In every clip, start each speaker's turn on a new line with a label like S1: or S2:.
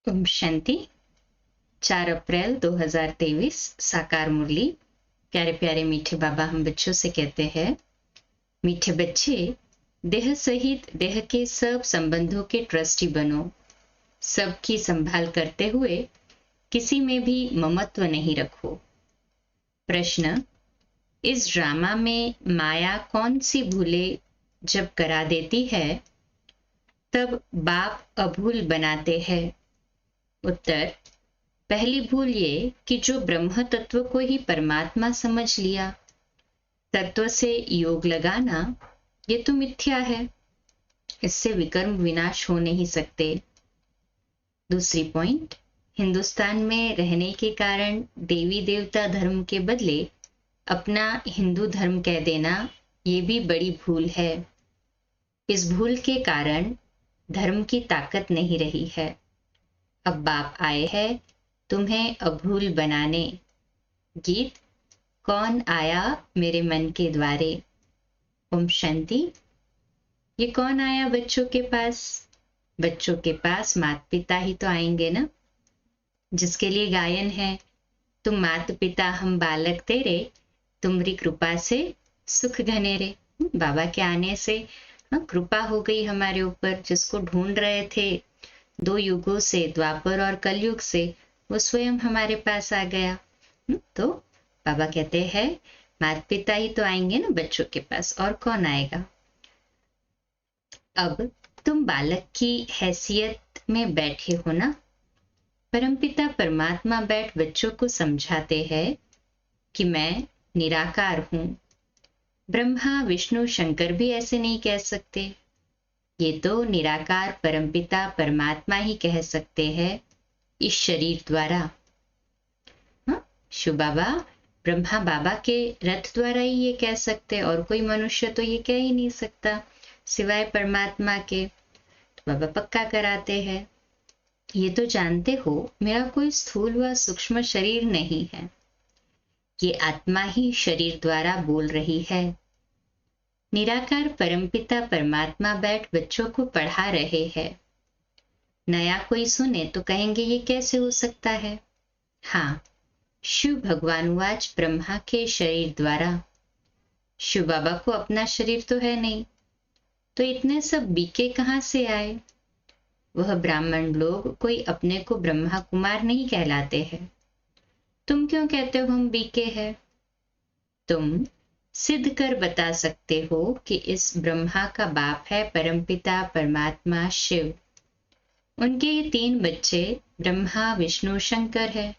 S1: ओम शांति। 4 अप्रैल 2023 साकार मुरली। प्यारे प्यारे मीठे बाबा हम बच्चों से कहते हैं, मीठे बच्चे, देह सहित देह के सब संबंधों के ट्रस्टी बनो। सबकी संभाल करते हुए किसी में भी ममत्व नहीं रखो। प्रश्न, इस ड्रामा में माया कौन सी भूले जब करा देती है तब बाप अभूल बनाते हैं? उत्तर, पहली भूल ये कि जो ब्रह्म तत्व को ही परमात्मा समझ लिया, तत्व से योग लगाना ये तो मिथ्या है, इससे विकर्म विनाश हो नहीं सकते। दूसरी पॉइंट, हिंदुस्तान में रहने के कारण देवी देवता धर्म के बदले अपना हिंदू धर्म कह देना ये भी बड़ी भूल है। इस भूल के कारण धर्म की ताकत नहीं रही है। अब बाप आए हैं तुम्हें अभूल बनाने। गीत, कौन आया मेरे मन के द्वारे। ओम शांति। ये कौन आया बच्चों के पास? बच्चों के पास माता पिता ही तो आएंगे ना, जिसके लिए गायन है, तुम माता पिता हम बालक तेरे, तुम्हारी कृपा से सुख घनेरे। बाबा के आने से कृपा हो गई हमारे ऊपर। जिसको ढूंढ रहे थे 2 युगों से, द्वापर और कलयुग से, वो स्वयं हमारे पास आ गया। तो बाबा कहते हैं माता पिता ही तो आएंगे ना बच्चों के पास, और कौन आएगा। अब तुम बालक की हैसियत में बैठे हो ना, परमपिता परमात्मा बैठ बच्चों को समझाते हैं कि मैं निराकार हूं। ब्रह्मा विष्णु शंकर भी ऐसे नहीं कह सकते, ये तो निराकार परमपिता परमात्मा ही कह सकते हैं इस शरीर द्वारा। शिव बाबा ब्रह्मा बाबा के रथ द्वारा ही ये कह सकते, और कोई मनुष्य तो ये कह ही नहीं सकता सिवाय परमात्मा के। तो बाबा पक्का कराते हैं, ये तो जानते हो मेरा कोई स्थूल व सूक्ष्म शरीर नहीं है, ये आत्मा ही शरीर द्वारा बोल रही है। निराकार परमपिता परमात्मा बैठ बच्चों को पढ़ा रहे हैं। नया कोई सुने तो कहेंगे ये कैसे हो सकता है। हाँ, शिव भगवान वाच ब्रह्मा के शरीर द्वारा। शिव बाबा को अपना शरीर तो है नहीं, तो इतने सब बीके कहाँ से आए? वह ब्राह्मण लोग कोई अपने को ब्रह्मा कुमार नहीं कहलाते हैं। तुम क्यों कहते हो हम बीके हैं? तुम सिद्ध कर बता सकते हो कि इस ब्रह्मा का बाप है परमपिता परमात्मा शिव। उनके ये 3 बच्चे ब्रह्मा विष्णु शंकर है।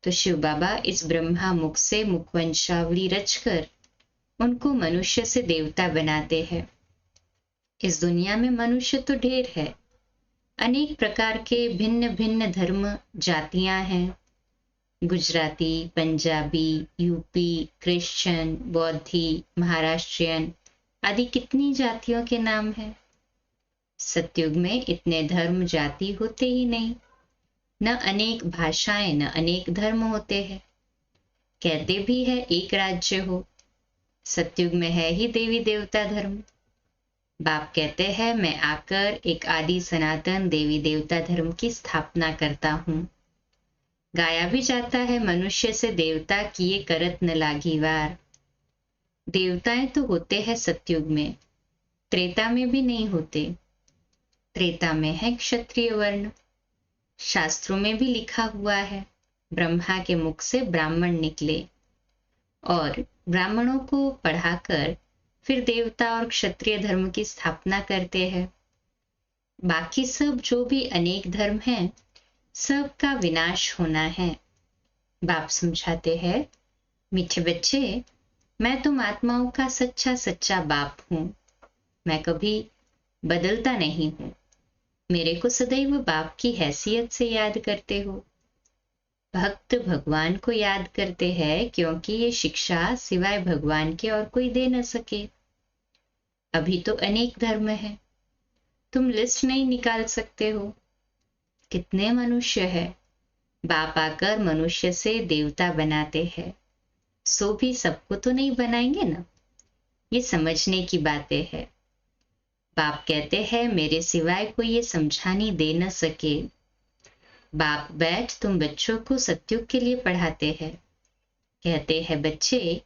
S1: तो शिव बाबा इस ब्रह्मा मुख से मुखवंशावली रचकर उनको मनुष्य से देवता बनाते हैं। इस दुनिया में मनुष्य तो ढेर है, अनेक प्रकार के भिन्न भिन्न धर्म जातियां हैं। गुजराती, पंजाबी, यूपी, क्रिश्चियन, बौद्धि, महाराष्ट्रियन आदि कितनी जातियों के नाम हैं। सतयुग में इतने धर्म जाति होते ही नहीं, न अनेक भाषाएं, न अनेक धर्म होते हैं। कहते भी है एक राज्य हो, सतयुग में है ही देवी देवता धर्म। बाप कहते हैं मैं आकर एक आदि सनातन देवी देवता धर्म की स्थापना करता हूं। गाया भी जाता है, मनुष्य से देवता किए करत न लागी वार। देवताएं तो होते हैं सतयुग में, त्रेता में भी नहीं होते। त्रेता में है क्षत्रिय वर्ण। शास्त्रों में भी लिखा हुआ है ब्रह्मा के मुख से ब्राह्मण निकले, और ब्राह्मणों को पढ़ाकर फिर देवता और क्षत्रिय धर्म की स्थापना करते हैं। बाकी सब जो भी अनेक धर्म हैं, सब का विनाश होना है। बाप समझाते हैं, मीठे बच्चे, मैं तुम आत्माओं का सच्चा सच्चा बाप हूं। मैं कभी बदलता नहीं हूं। मेरे को सदैव बाप की हैसियत से याद करते हो। भक्त भगवान को याद करते हैं, क्योंकि ये शिक्षा सिवाय भगवान के और कोई दे न सके। अभी तो अनेक धर्म है, तुम लिस्ट नहीं निकाल सकते हो। कितने मनुष्य है, बाप आकर मनुष्य से देवता बनाते हैं, सो भी सबको तो नहीं बनाएंगे ना। ये समझने की बातें है। बाप कहते हैं मेरे सिवाय कोई ये समझानी दे न सके। बाप बैठ तुम बच्चों को सतयुग के लिए पढ़ाते हैं। कहते हैं बच्चे,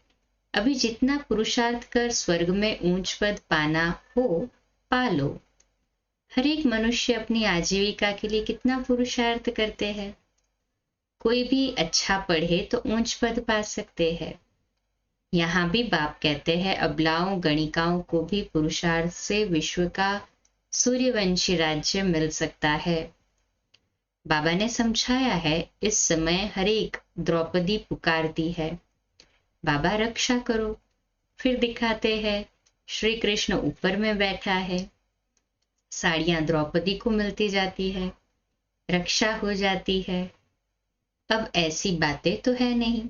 S1: अभी जितना पुरुषार्थ कर स्वर्ग में ऊंच पद पाना हो पा लो। हर एक मनुष्य अपनी आजीविका के लिए कितना पुरुषार्थ करते हैं। कोई भी अच्छा पढ़े तो ऊंच पद पा सकते हैं। यहाँ भी बाप कहते हैं अबलाओं गणिकाओं को भी पुरुषार्थ से विश्व का सूर्यवंशी राज्य मिल सकता है। बाबा ने समझाया है, इस समय हर एक द्रौपदी पुकारती है, बाबा रक्षा करो। फिर दिखाते हैं श्री कृष्ण ऊपर में बैठा है, साड़ियां द्रौपदी को मिलती जाती है, रक्षा हो जाती है। अब ऐसी बातें तो है नहीं,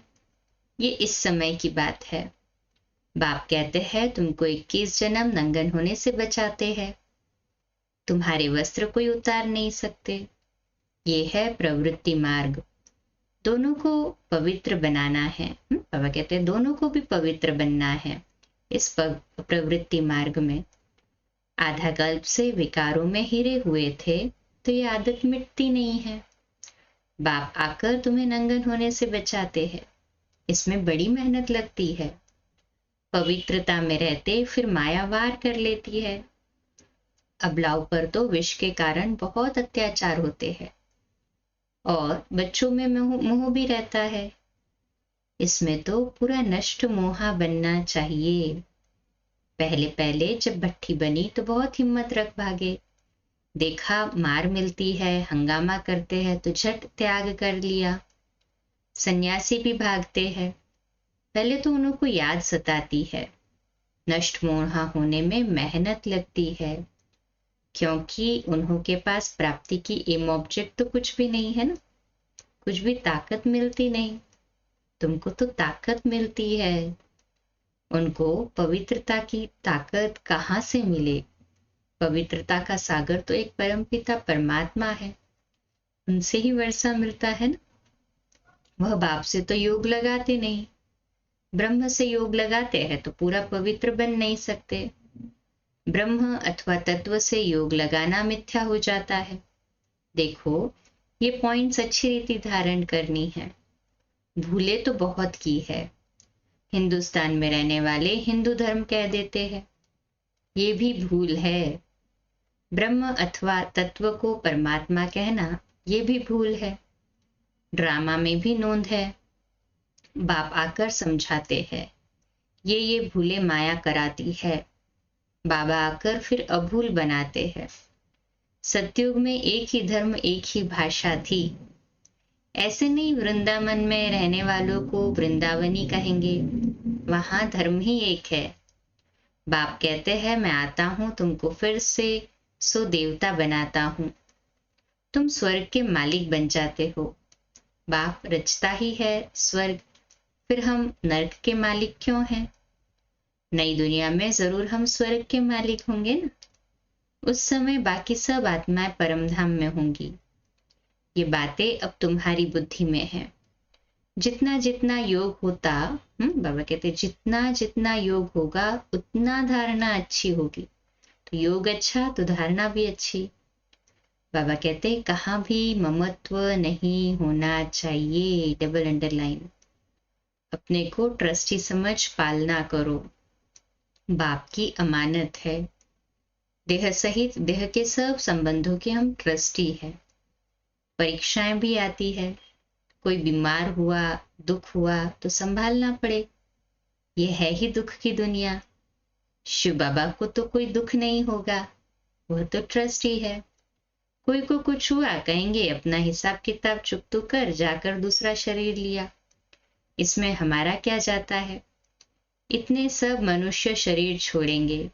S1: ये इस समय की बात है। बाप कहते हैं तुमको 21 जन्म नंगन होने से बचाते हैं, तुम्हारे वस्त्र कोई उतार नहीं सकते। ये है प्रवृत्ति मार्ग, दोनों को पवित्र बनाना है। बाबा कहते हैं दोनों को भी पवित्र बनना है। इस प्रवृत्ति मार्ग में आधा कल्प से विकारों में हिरे हुए थे, तो ये आदत मिटती नहीं है। बाप आकर तुम्हें नंगन होने से बचाते हैं। इसमें बड़ी मेहनत लगती है। पवित्रता में रहते फिर माया वार कर लेती है। अबलाओं पर तो विष के कारण बहुत अत्याचार होते हैं और बच्चों में मोह भी रहता है। इसमें तो पूरा नष्ट मोहा बनना चाहिए। पहले पहले जब भट्ठी बनी तो बहुत हिम्मत रख भागे, देखा मार मिलती है, हंगामा करते हैं तो झट त्याग कर लिया। सन्यासी भी भागते हैं। पहले तो उनको याद सताती है। नष्ट मोहा होने में मेहनत लगती है, क्योंकि उन्हों के पास प्राप्ति की एम ऑब्जेक्ट तो कुछ भी नहीं है ना, कुछ भी ताकत मिलती नहीं। तुमको तो ताकत मिलती है, उनको पवित्रता की ताकत कहाँ से मिले? पवित्रता का सागर तो एक परमपिता परमात्मा है, उनसे ही वर्षा मिलता है ना। वह बाप से तो योग लगाते नहीं, ब्रह्म से योग लगाते हैं तो पूरा पवित्र बन नहीं सकते। ब्रह्म अथवा तत्व से योग लगाना मिथ्या हो जाता है। देखो, ये पॉइंट्स अच्छी रीति धारण करनी है। भूले तो बहुत की है। हिंदुस्तान में रहने वाले हिंदू धर्म कह देते हैं, ये भी भूल है। ब्रह्म अथवा तत्व को परमात्मा कहना, ये भी भूल है। ड्रामा में भी नोंद है। बाप आकर समझाते हैं, ये भूले माया कराती है। बाबा आकर फिर अभूल बनाते हैं। सतयुग में एक ही धर्म एक ही भाषा थी। ऐसे नहीं वृंदावन में रहने वालों को वृंदावनी कहेंगे, वहां धर्म ही एक है। बाप कहते हैं मैं आता हूं तुमको फिर से सो देवता बनाता हूं, तुम स्वर्ग के मालिक बन जाते हो। बाप रचता ही है स्वर्ग, फिर हम नर्क के मालिक क्यों हैं? नई दुनिया में जरूर हम स्वर्ग के मालिक होंगे ना। उस समय बाकी सब आत्माएं परमधाम में होंगी। ये बातें अब तुम्हारी बुद्धि में है। जितना जितना योग होता, बाबा कहते जितना जितना योग होगा उतना धारणा अच्छी होगी। तो योग अच्छा तो धारणा भी अच्छी। बाबा कहते कहाँ भी ममत्व नहीं होना चाहिए, डबल अंडरलाइन। अपने को ट्रस्टी समझ पालना करो, बाप की अमानत है। देह सहित देह के सब संबंधों के हम ट्रस्टी हैं। परीक्षाएं भी आती है, कोई बीमार हुआ, दुख हुआ तो संभालना पड़े। ये है ही दुख की दुनिया। शिव बाबा को तो कोई दुख नहीं होगा, वह तो ट्रस्टी है। कोई को कुछ हुआ कहेंगे अपना हिसाब किताब चुकतू कर जाकर दूसरा शरीर लिया, इसमें हमारा क्या जाता है। इतने सब मनुष्य शरीर छोड़ेंगे,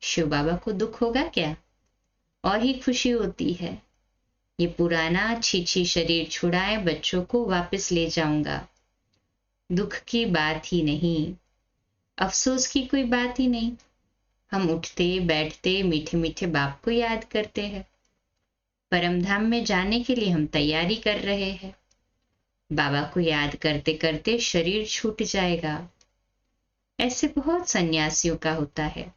S1: शिव बाबा को दुख होगा क्या? और ही खुशी होती है। ये पुराना छी शरीर छुड़ाए बच्चों को वापस ले जाऊंगा, दुख की बात ही नहीं, अफसोस की कोई बात ही नहीं। हम उठते बैठते मीठे मीठे बाप को याद करते हैं। परमधाम में जाने के लिए हम तैयारी कर रहे हैं। बाबा को याद करते करते शरीर छूट जाएगा। ऐसे बहुत सन्यासियों का होता है,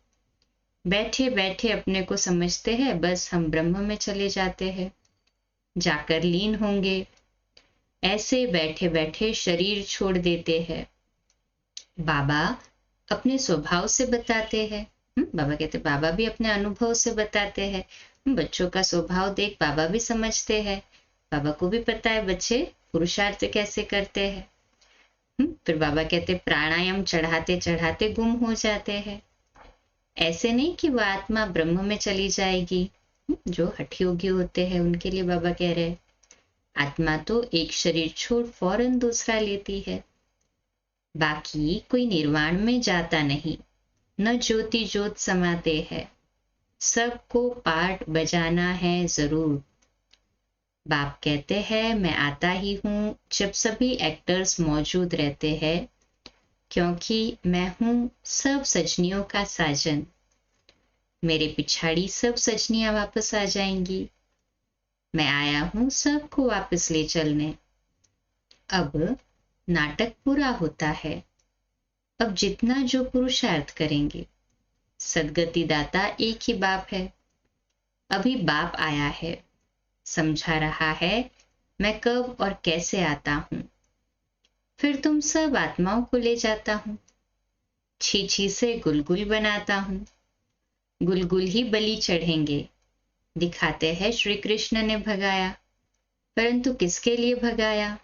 S1: बैठे बैठे अपने को समझते हैं बस हम ब्रह्म में चले जाते हैं। जाकर लीन होंगे। ऐसे बैठे बैठे शरीर छोड़ देते हैं। बाबा अपने स्वभाव से बताते हैं। बाबा कहते बाबा भी अपने अनुभव से बताते हैं। बच्चों का स्वभाव देख बाबा भी समझते हैं। बाबा को भी पता है बच्चे पुरुषार्थ कैसे करते हैं। फिर बाबा कहते प्राणायाम चढ़ाते चढ़ाते गुम हो जाते हैं। ऐसे नहीं कि वह आत्मा ब्रह्म में चली जाएगी। जो हठ योगी होते हैं उनके लिए बाबा कह रहे हैं आत्मा तो एक शरीर छोड़ फौरन दूसरा लेती है। बाकी कोई निर्वाण में जाता नहीं, न ज्योति ज्योत समाते हैं। सबको पार्ट बजाना है जरूर। बाप कहते हैं मैं आता ही हूँ जब सभी एक्टर्स मौजूद रहते हैं, क्योंकि मैं हूँ सब सजनियों का साजन। मेरे पिछाड़ी सब सजनियां वापस आ जाएंगी। मैं आया हूँ सबको वापस ले चलने। अब नाटक पूरा होता है। अब जितना जो पुरुषार्थ करेंगे। सदगति दाता एक ही बाप है। अभी बाप आया है, समझा रहा है मैं कब और कैसे आता हूं। फिर तुम सब आत्माओं को ले जाता हूं। छी छी से गुलगुल बनाता हूं। गुलगुल ही बलि चढ़ेंगे। दिखाते हैं श्री कृष्ण ने भगाया, परंतु किसके लिए भगाया?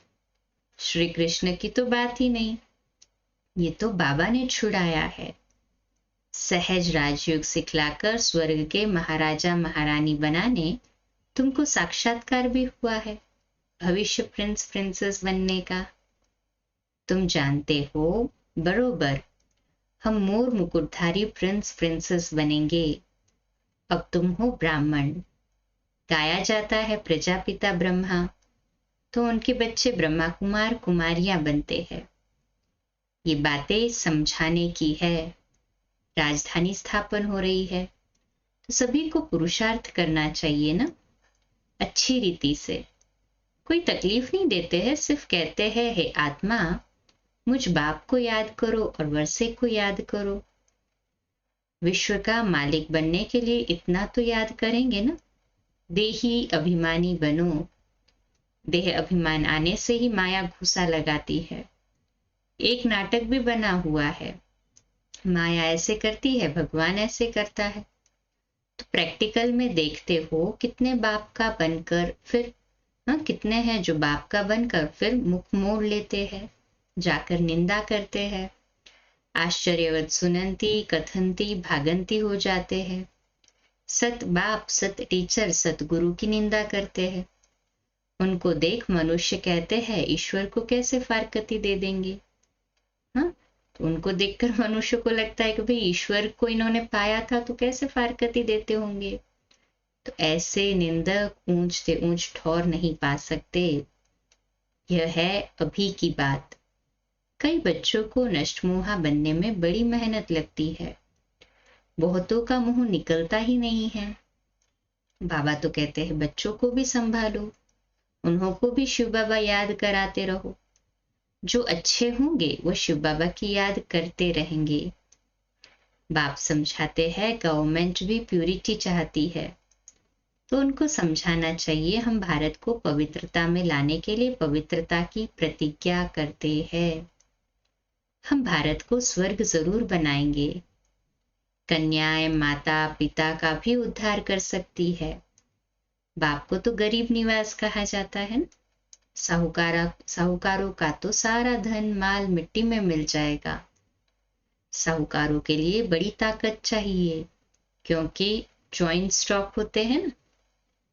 S1: श्री कृष्ण की तो बात ही नहीं, ये तो बाबा ने छुड़ाया है। सहज राजयोग सिखलाकर स्वर्ग के महाराजा महारानी बनाने तुमको साक्षात्कार भी हुआ है, भविष्य प्रिंस प्रिंसेस बनने का। तुम जानते हो बरोबर हम मोर मुकुटधारी प्रिंस प्रिंसेस बनेंगे। अब तुम हो ब्राह्मण। गाया जाता है प्रजापिता ब्रह्मा, तो उनके बच्चे ब्रह्मा कुमार कुमारियां बनते हैं। ये बातें समझाने की है। राजधानी स्थापन हो रही है, तो सभी को पुरुषार्थ करना चाहिए ना, अच्छी रीति से। कोई तकलीफ नहीं देते हैं, सिर्फ कहते हैं हे आत्मा मुझ बाप को याद करो और वर्षे को याद करो। विश्व का मालिक बनने के लिए इतना तो याद करेंगे ना। देही अभिमानी बनो। देह अभिमान आने से ही माया घूसा लगाती है। एक नाटक भी बना हुआ है, माया ऐसे करती है भगवान ऐसे करता है। तो प्रैक्टिकल में देखते हो कितने बाप का बनकर फिर कितने हैं जो बाप का बनकर फिर मुख मोड़ लेते हैं, जाकर निंदा करते हैं, आश्चर्यवत सुनंती कथनती भागंती हो जाते हैं। सत बाप सत टीचर सत गुरु की निंदा करते हैं। उनको देख मनुष्य कहते हैं ईश्वर को कैसे फारकती दे देंगे। हाँ, तो उनको देखकर मनुष्य को लगता है कि भाई ईश्वर को इन्होंने पाया था तो कैसे फारकती देते होंगे। तो ऐसे निंदक ऊंच से ऊंच ठौर नहीं पा सकते। यह है अभी की बात। कई बच्चों को नष्टमोहा बनने में बड़ी मेहनत लगती है, बहुतों का मुंह निकलता ही नहीं है। बाबा तो कहते हैं बच्चों को भी संभालो, उन्हों को भी शिव बाबा याद कराते रहो। जो अच्छे होंगे वो शिव बाबा की याद करते रहेंगे। बाप समझाते हैं गवर्नमेंट भी प्यूरिटी चाहती है, तो उनको समझाना चाहिए हम भारत को पवित्रता में लाने के लिए पवित्रता की प्रतिज्ञा करते हैं। हम भारत को स्वर्ग जरूर बनाएंगे। कन्याएं माता पिता का भी उद्धार कर सकती है। बाप को तो गरीब निवास कहा जाता है ना। साहूकारों का तो सारा धन माल मिट्टी में मिल जाएगा। साहूकारों के लिए बड़ी ताकत चाहिए, क्योंकि जॉइंट स्टॉक होते हैं ना,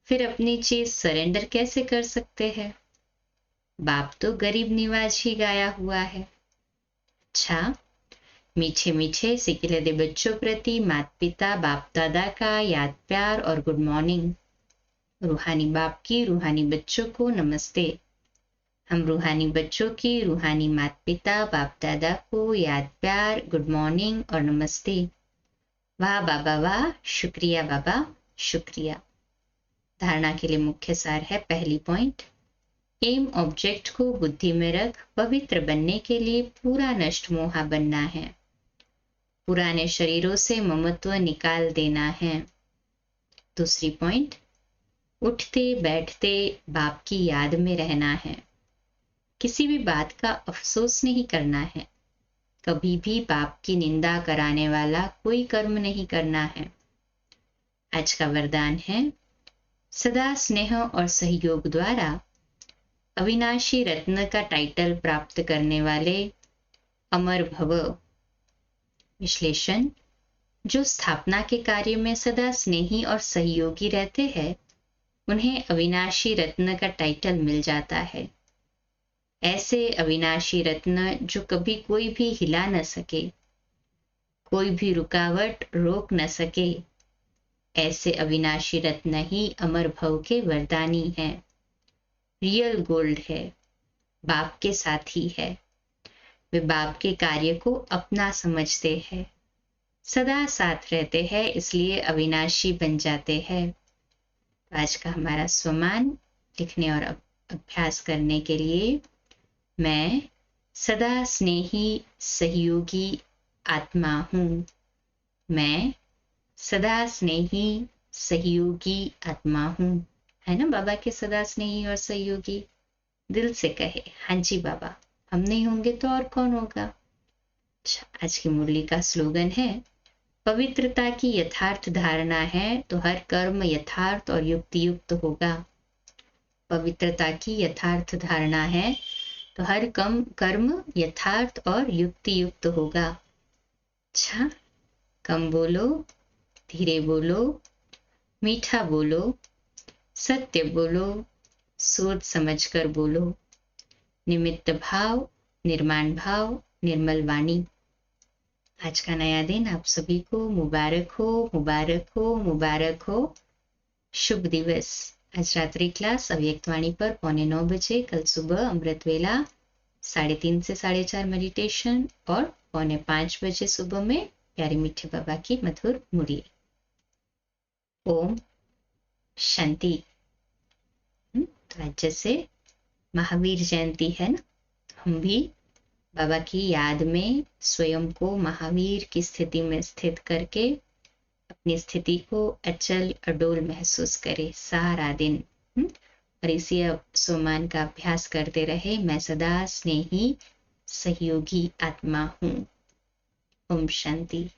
S1: फिर अपनी चीज सरेंडर कैसे कर सकते हैं। बाप तो गरीब निवाज ही गाया हुआ है। अच्छा, मीठे मीठे सिकिलदे बच्चों प्रति माता पिता बाप दादा का याद प्यार और गुड मॉर्निंग। रूहानी बाप की रूहानी बच्चों को नमस्ते। हम रूहानी बच्चों की रूहानी माता पिता बाप दादा को याद प्यार गुड मॉर्निंग और नमस्ते। वाह बाबा वाह, शुक्रिया बाबा शुक्रिया। धारणा के लिए मुख्य सार है पहली पॉइंट, एम ऑब्जेक्ट को बुद्धि में रख पवित्र बनने के लिए पूरा नष्ट मोहा बनना है। पुराने शरीरों से ममत्व निकाल देना है। दूसरी पॉइंट, उठते बैठते बाप की याद में रहना है। किसी भी बात का अफसोस नहीं करना है। कभी भी बाप की निंदा कराने वाला कोई कर्म नहीं करना है। आज का वरदान है, सदा स्नेह और सहयोग द्वारा अविनाशी रत्न का टाइटल प्राप्त करने वाले अमर भव। विश्लेषण: जो स्थापना के कार्य में सदा स्नेही और सहयोगी रहते हैं, उन्हें अविनाशी रत्न का टाइटल मिल जाता है। ऐसे अविनाशी रत्न जो कभी कोई भी हिला न सके, कोई भी रुकावट रोक न सके, ऐसे अविनाशी रत्न ही अमर भव के वरदानी हैं। रियल गोल्ड है, बाप के साथी है। वे बाप के कार्य को अपना समझते हैं, सदा साथ रहते हैं, इसलिए अविनाशी बन जाते हैं। आज का हमारा स्वमान लिखने और अभ्यास करने के लिए, मैं सदा स्नेही सहयोगी आत्मा हूँ। मैं सदा स्नेही सहयोगी आत्मा हूँ। है ना बाबा के सदा स्नेही और सहयोगी? दिल से कहे, हाँ जी बाबा, हम नहीं होंगे तो और कौन होगा। अच्छा, आज की मुरली का स्लोगन है, पवित्रता की यथार्थ धारणा है तो हर कर्म यथार्थ और युक्ति युक्त होगा। पवित्रता की यथार्थ धारणा है तो हर कर्म यथार्थ और युक्ति युक्त होगा। अच्छा, कम बोलो, धीरे बोलो, मीठा बोलो, सत्य बोलो, सोच समझकर बोलो। निमित्त भाव, निर्माण भाव, निर्मल वाणी। आज का नया दिन आप सभी को मुबारक हो, मुबारक हो, मुबारक हो। शुभ दिवस। आज रात्रि क्लास अव्यक्त वाणी पर 9:15 बजे, कल सुबह अमृत वेला 3:30 से 4:30 मेडिटेशन और 4:45 बजे सुबह में प्यारे मीठे बाबा की मधुर मुरली। ओम शांति। तो आज जैसे महावीर जयंती है ना, हम भी बाबा की याद में स्वयं को महावीर की स्थिति में स्थित करके अपनी स्थिति को अचल अडोल महसूस करें सारा दिन। और इसी स्वमान का अभ्यास करते रहे, मैं सदा स्नेही सहयोगी आत्मा हूँ। ओम शांति।